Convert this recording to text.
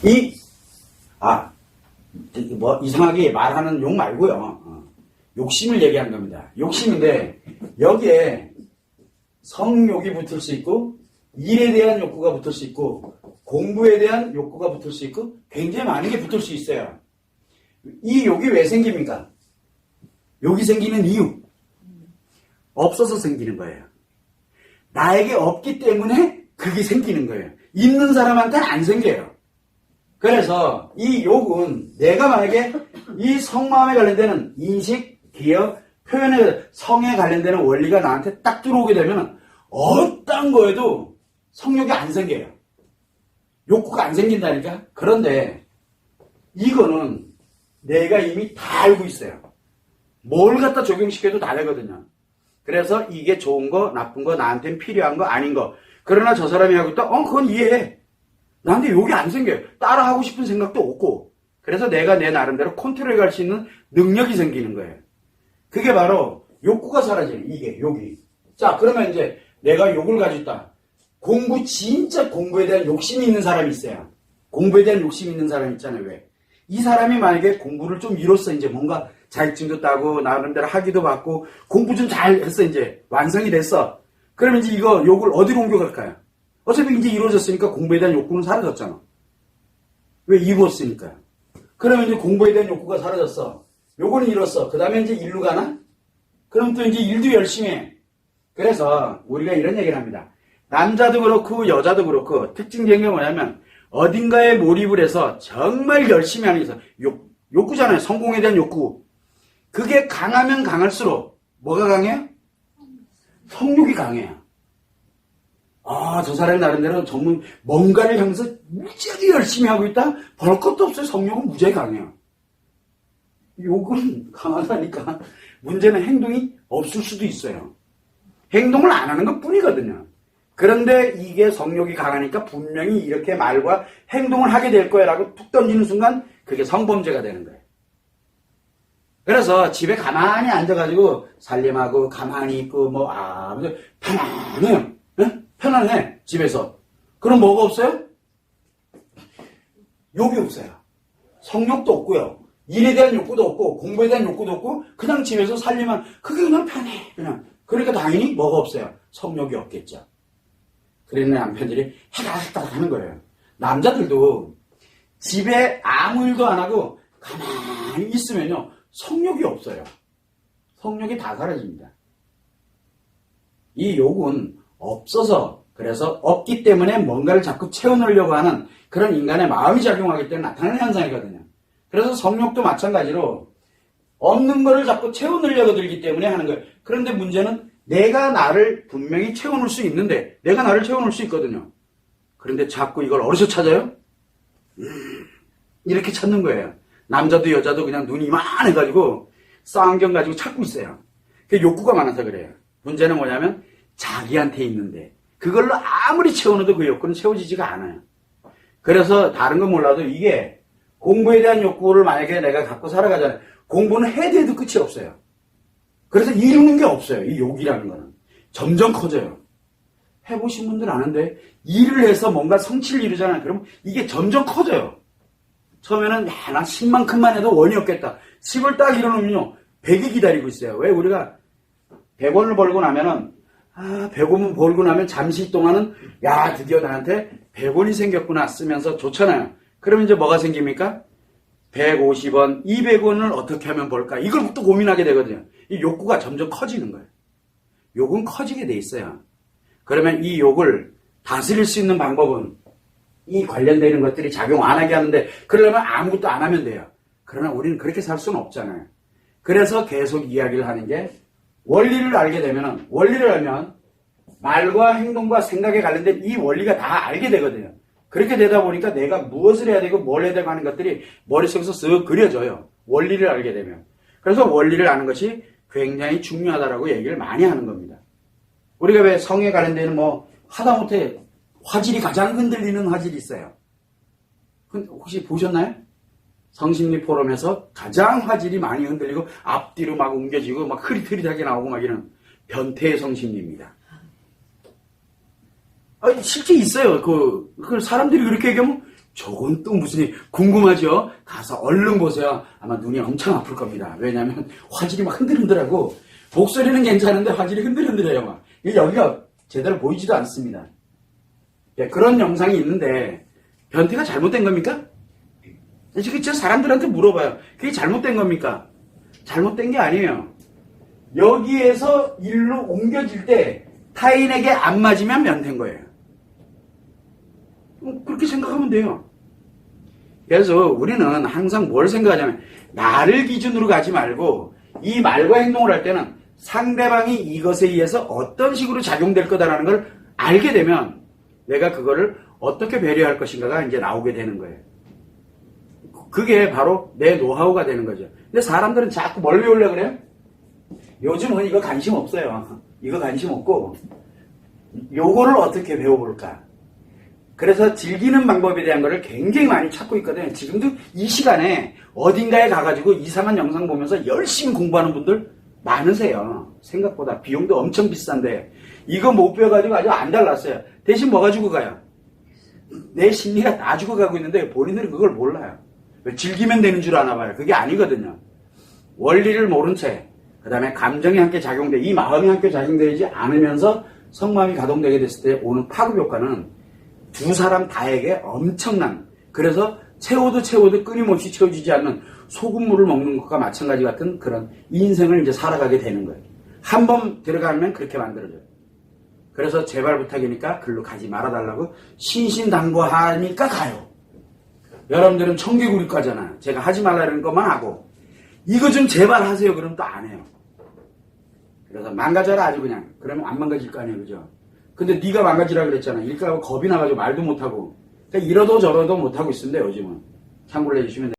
이, 뭐, 이상하게 말하는 욕 말고요. 욕심을 얘기한 겁니다. 욕심인데, 여기에 성욕이 붙을 수 있고, 일에 대한 욕구가 붙을 수 있고, 공부에 대한 욕구가 붙을 수 있고, 굉장히 많은 게 붙을 수 있어요. 이 욕이 왜 생깁니까? 욕이 생기는 이유. 없어서 생기는 거예요. 나에게 없기 때문에 그게 생기는 거예요. 있는 사람한테는 안 생겨요. 그래서 이 욕은 내가 만약에 이 성마음에 관련되는 인식, 기억, 표현의 성에 관련되는 원리가 나한테 딱 들어오게 되면 어떤 거에도 성욕이 안 생겨요. 욕구가 안 생긴다니까? 그런데 이거는 내가 이미 다 알고 있어요. 뭘 갖다 적용시켜도 다 되거든요. 그래서 이게 좋은 거, 나쁜 거, 나한테는 필요한 거, 아닌 거. 그러나 저 사람이 하고 있다? 그건 이해해. 나한테 욕이 안 생겨요. 따라하고 싶은 생각도 없고. 그래서 내가 내 나름대로 컨트롤해 갈 수 있는 능력이 생기는 거예요. 그게 바로 욕구가 사라져요. 이게, 욕이. 자, 그러면 이제 내가 욕을 가지고 있다. 진짜 공부에 대한 욕심이 있는 사람이 있어요. 공부에 대한 욕심이 있는 사람이 있잖아요. 왜? 이 사람이 만약에 공부를 좀 이뤘어. 이제 뭔가 자격증도 따고, 나름대로 학위도 받고, 공부 좀 잘 했어. 이제 완성이 됐어. 그러면 이제 이거 욕을 어디로 옮겨갈까요? 어차피 이제 이루어졌으니까 공부에 대한 욕구는 사라졌잖아. 왜? 이루었으니까요. 그러면 이제 공부에 대한 욕구가 사라졌어. 요거는 이뤘어. 그 다음에 이제 일로 가나? 그럼 또 이제 일도 열심히 해. 그래서 우리가 이런 얘기를 합니다. 남자도 그렇고 여자도 그렇고 특징적인 게 뭐냐면 어딘가에 몰입을 해서 정말 열심히 하는 게 있어. 욕구잖아요. 성공에 대한 욕구. 그게 강하면 강할수록 뭐가 강해요? 성욕이 강해요. 저 사람이 나름대로 전문 뭔가를 향해서 무지하게 열심히 하고 있다? 볼 것도 없어요. 성욕은 무지하게 강해요. 욕은 강하다니까 문제는 행동이 없을 수도 있어요. 행동을 안 하는 것 뿐이거든요. 그런데 이게 성욕이 강하니까 분명히 이렇게 말과 행동을 하게 될 거야 라고 툭 던지는 순간 그게 성범죄가 되는 거예요. 그래서 집에 가만히 앉아가지고 살림하고 가만히 있고 편안해요. 네? 편안해 집에서. 그럼 뭐가 없어요? 욕이 없어요. 성욕도 없고요. 일에 대한 욕구도 없고 공부에 대한 욕구도 없고 그냥 집에서 살림만 그게 그냥 편해. 그냥. 그러니까 당연히 뭐가 없어요? 성욕이 없겠죠. 그랬는 남편들이 해가닥 하는 거예요. 남자들도 집에 아무 일도 안 하고 가만히 있으면요. 성욕이 없어요. 성욕이 다 사라집니다. 이 욕은 없어서 그래서 없기 때문에 뭔가를 자꾸 채워넣으려고 하는 그런 인간의 마음이 작용하기 때문에 나타나는 현상이거든요. 그래서 성욕도 마찬가지로 없는 거를 자꾸 채워넣으려고 들기 때문에 하는 거예요. 그런데 문제는 내가 나를 분명히 채워넣을 수 있는데 내가 나를 채워넣을 수 있거든요. 그런데 자꾸 이걸 어디서 찾아요? 이렇게 찾는 거예요. 남자도 여자도 그냥 눈이 이만해가지고 쌍안경 가지고 찾고 있어요. 그게 욕구가 많아서 그래요. 문제는 뭐냐면 자기한테 있는데 그걸로 아무리 채워넣어도 그 욕구는 채워지지가 않아요. 그래서 다른 건 몰라도 이게 공부에 대한 욕구를 만약에 내가 갖고 살아가잖아요. 공부는 해도 해도 끝이 없어요. 그래서 이루는 게 없어요. 이 욕이라는 거는. 점점 커져요. 해보신 분들 아는데 일을 해서 뭔가 성취를 이루잖아요. 그럼 이게 점점 커져요. 처음에는 나 10만큼만 해도 원이 없겠다. 10을 딱 이뤄놓으면요. 100이 기다리고 있어요. 왜? 우리가 100원을 벌고 나면은 100원은 벌고 나면 잠시 동안은 드디어 나한테 100원이 생겼구나 쓰면서 좋잖아요. 그러면 이제 뭐가 생깁니까? 150원, 200원을 어떻게 하면 벌까? 이걸 또 고민하게 되거든요. 이 욕구가 점점 커지는 거예요. 욕은 커지게 돼 있어요. 그러면 이 욕을 다스릴 수 있는 방법은 이 관련되는 것들이 작용 안 하게 하는데 그러려면 아무것도 안 하면 돼요. 그러나 우리는 그렇게 살 수는 없잖아요. 그래서 계속 이야기를 하는 게 원리를 알게 되면 원리를 알면 말과 행동과 생각에 관련된 이 원리가 다 알게 되거든요. 그렇게 되다 보니까 내가 무엇을 해야 되고 뭘 해야 되고 하는 것들이 머릿속에서 쓱 그려져요. 원리를 알게 되면. 그래서 원리를 아는 것이 굉장히 중요하다라고 얘기를 많이 하는 겁니다. 우리가 왜 성에 관련되는 하다못해 화질이 가장 흔들리는 화질이 있어요. 혹시 보셨나요? 성심리 포럼에서 가장 화질이 많이 흔들리고 앞뒤로 막 옮겨지고 막 흐릿흐릿하게 나오고 막 이런 변태의 성심리입니다. 실제 있어요. 그 사람들이 그렇게 얘기하면 저건 또 무슨 일 궁금하죠? 가서 얼른 보세요. 아마 눈이 엄청 아플 겁니다. 왜냐하면 화질이 막 흔들흔들하고 목소리는 괜찮은데 화질이 흔들흔들해요. 막. 여기가 제대로 보이지도 않습니다. 예, 그런 영상이 있는데 변태가 잘못된 겁니까? 지금 저 사람들한테 물어봐요. 그게 잘못된 겁니까? 잘못된 게 아니에요. 여기에서 일로 옮겨질 때 타인에게 안 맞으면 변태인 거예요. 그렇게 생각하면 돼요. 그래서 우리는 항상 뭘 생각하냐면 나를 기준으로 가지 말고 이 말과 행동을 할 때는 상대방이 이것에 의해서 어떤 식으로 작용될 거다라는 걸 알게 되면 내가 그거를 어떻게 배려할 것인가가 이제 나오게 되는 거예요. 그게 바로 내 노하우가 되는 거죠. 근데 사람들은 자꾸 뭘 배우려고 그래요? 요즘은 이거 관심 없어요. 이거 관심 없고 요거를 어떻게 배워볼까? 그래서 즐기는 방법에 대한 거를 굉장히 많이 찾고 있거든요. 지금도 이 시간에 어딘가에 가가지고 이상한 영상 보면서 열심히 공부하는 분들 많으세요. 생각보다 비용도 엄청 비싼데 이거 못 배워가지고 아주 안 달랐어요. 대신 뭐 가지고 가요? 내 심리가 다 죽어가고 있는데 본인들은 그걸 몰라요. 즐기면 되는 줄 아나 봐요. 그게 아니거든요. 원리를 모른 채 그 다음에 감정이 함께 작용돼 이 마음이 함께 작용되지 않으면서 성마음이 가동되게 됐을 때 오는 파급 효과는 두 사람 다에게 엄청난, 그래서 채워도 끊임없이 채워지지 않는 소금물을 먹는 것과 마찬가지 같은 그런 인생을 이제 살아가게 되는 거예요. 한 번 들어가면 그렇게 만들어져요. 그래서 제발 부탁이니까 글로 가지 말아달라고 신신당부하니까 가요. 여러분들은 청개구리과잖아. 제가 하지 말라는 것만 하고 이거 좀 제발 하세요. 그러면 또 안 해요. 그래서 망가져라 아주 그냥. 그러면 안 망가질 거 아니에요. 그죠? 근데 네가 망가지라 그랬잖아. 일까고 겁이 나가지고 말도 못하고. 그러니까 이러도 저러도 못하고 있습니다. 요즘은. 참고를 해주시면 돼요.